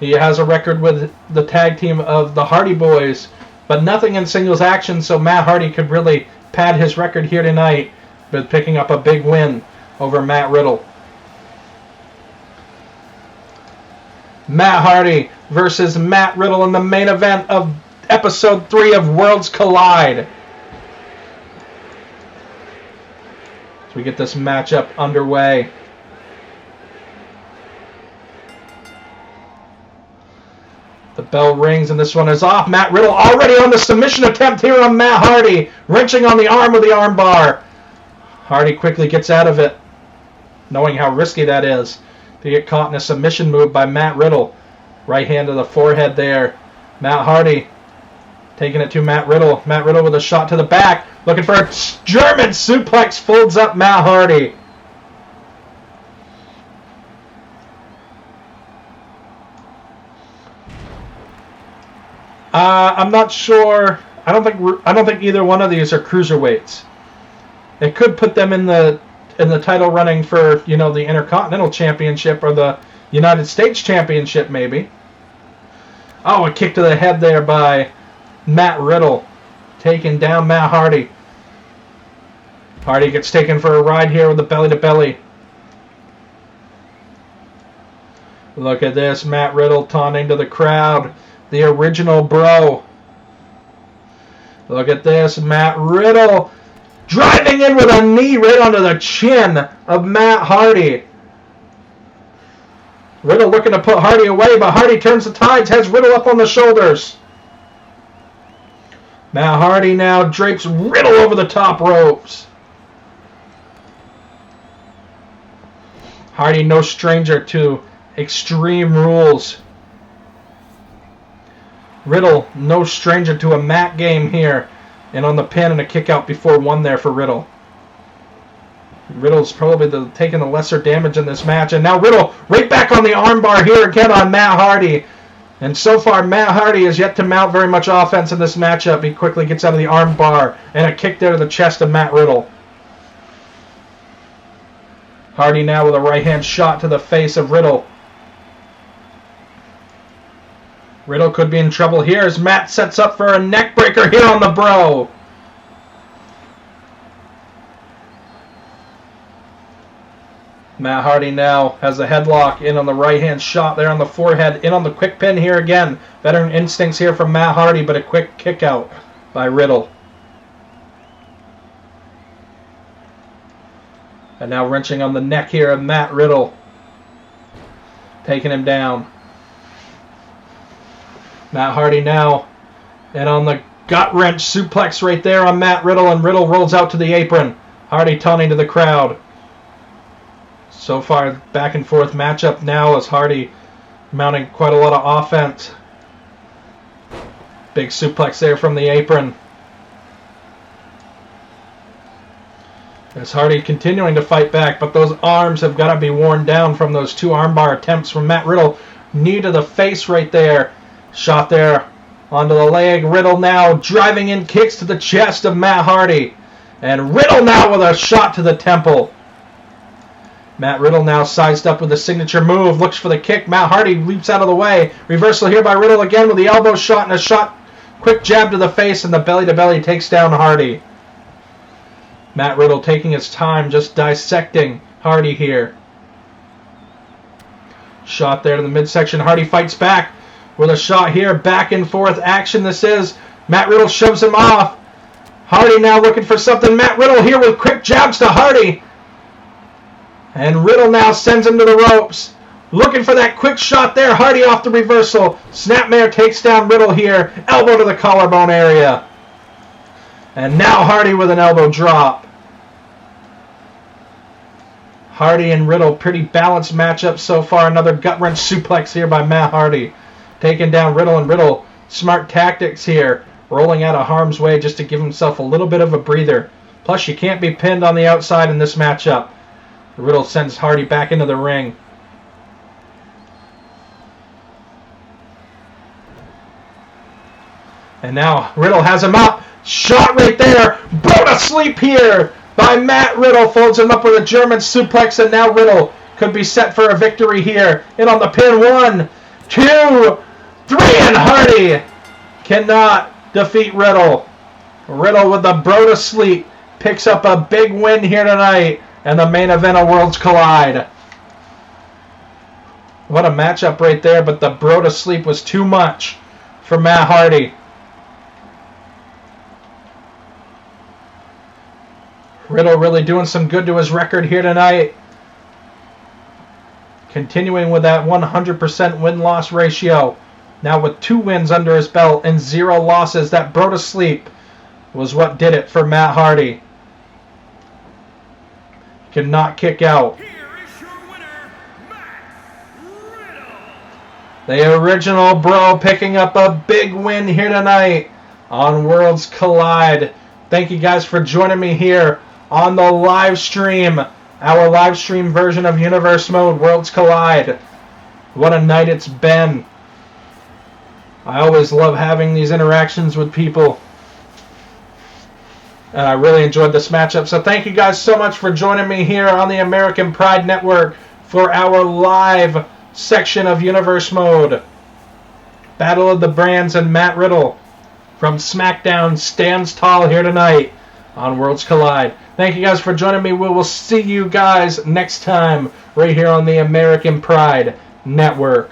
Speaker 1: He has a record with the tag team of the Hardy Boys, but nothing in singles action, so Matt Hardy could really pad his record here tonight with picking up a big win over Matt Riddle. Matt Hardy versus Matt Riddle in the main event of Episode 3 of Worlds Collide. As we get this matchup underway. The bell rings and this one is off. Matt Riddle already on the submission attempt here on Matt Hardy. Wrenching on the arm with the arm bar. Hardy quickly gets out of it, knowing how risky that is to get caught in a submission move by Matt Riddle. Right hand to the forehead there. Matt Hardy taking it to Matt Riddle. Matt Riddle with a shot to the back. Looking for a German suplex. Folds up Matt Hardy. I'm not sure. I don't think either one of these are cruiserweights. It could put them in the title running for, the Intercontinental Championship or the United States Championship, maybe. Oh, a kick to the head there by Matt Riddle, taking down Matt Hardy. Hardy gets taken for a ride here with the belly-to-belly. Look at this, Matt Riddle taunting to the crowd. The original bro. Look at this, Matt Riddle driving in with a knee right onto the chin of Matt Hardy. Riddle looking to put Hardy away, but Hardy turns the tides, has Riddle up on the shoulders. Matt Hardy now drapes Riddle over the top ropes. Hardy no stranger to Extreme Rules. Riddle no stranger to a mat game here. And on the pin and a kick out before one there for Riddle. Riddle's probably taking the lesser damage in this match. And now Riddle right back on the armbar here again on Matt Hardy. And so far, Matt Hardy has yet to mount very much offense in this matchup. He quickly gets out of the armbar and a kick there to the chest of Matt Riddle. Hardy now with a right hand shot to the face of Riddle. Riddle could be in trouble here as Matt sets up for a neck breaker here on the bro. Matt Hardy now has a headlock in on the right hand shot there on the forehead. In on the quick pin here again. Veteran instincts here from Matt Hardy, but a quick kick out by Riddle. And now wrenching on the neck here of Matt Riddle. Taking him down. Matt Hardy now. And on the gut wrench suplex right there on Matt Riddle. And Riddle rolls out to the apron. Hardy taunting to the crowd. So far, back and forth matchup now as Hardy mounting quite a lot of offense. Big suplex there from the apron. As Hardy continuing to fight back, but those arms have got to be worn down from those two armbar attempts from Matt Riddle. Knee to the face right there. Shot there onto the leg. Riddle now driving in kicks to the chest of Matt Hardy. And Riddle now with a shot to the temple. Matt Riddle now sized up with a signature move. Looks for the kick. Matt Hardy leaps out of the way. Reversal here by Riddle again with the elbow shot and a shot. Quick jab to the face and the belly-to-belly takes down Hardy. Matt Riddle taking his time, just dissecting Hardy here. Shot there to the midsection. Hardy fights back with a shot here. Back and forth action this is. Matt Riddle shoves him off. Hardy now looking for something. Matt Riddle here with quick jabs to Hardy. And Riddle now sends him to the ropes. Looking for that quick shot there. Hardy off the reversal. Snapmare takes down Riddle here. Elbow to the collarbone area. And now Hardy with an elbow drop. Hardy and Riddle, pretty balanced matchup so far. Another gut wrench suplex here by Matt Hardy. Taking down Riddle, and Riddle, smart tactics here. Rolling out of harm's way just to give himself a little bit of a breather. Plus, you can't be pinned on the outside in this matchup. Riddle sends Hardy back into the ring. And now Riddle has him up. Shot right there. Bro to sleep here by Matt Riddle. Folds him up with a German suplex, and now Riddle could be set for a victory here. In on the pin. 1, 2, 3, and Hardy cannot defeat Riddle. Riddle with the bro to sleep picks up a big win here tonight and the main event of Worlds Collide. What a matchup right there, but the bro to sleep was too much for Matt Hardy. Riddle really doing some good to his record here tonight. Continuing with that 100% win-loss ratio. Now with 2 wins under his belt and 0 losses, that bro to sleep was what did it for Matt Hardy. Cannot kick out.
Speaker 2: Here is your winner, Matt Riddle.
Speaker 1: The original bro picking up a big win here tonight on Worlds Collide. Thank you guys for joining me here on the live stream. Our live stream version of Universe Mode Worlds Collide. What a night it's been. I always love having these interactions with people. And I really enjoyed this matchup. So thank you guys so much for joining me here on the American Pride Network for our live section of Universe Mode. Battle of the Brands and Matt Riddle from SmackDown stands tall here tonight on Worlds Collide. Thank you guys for joining me. We will see you guys next time right here on the American Pride Network.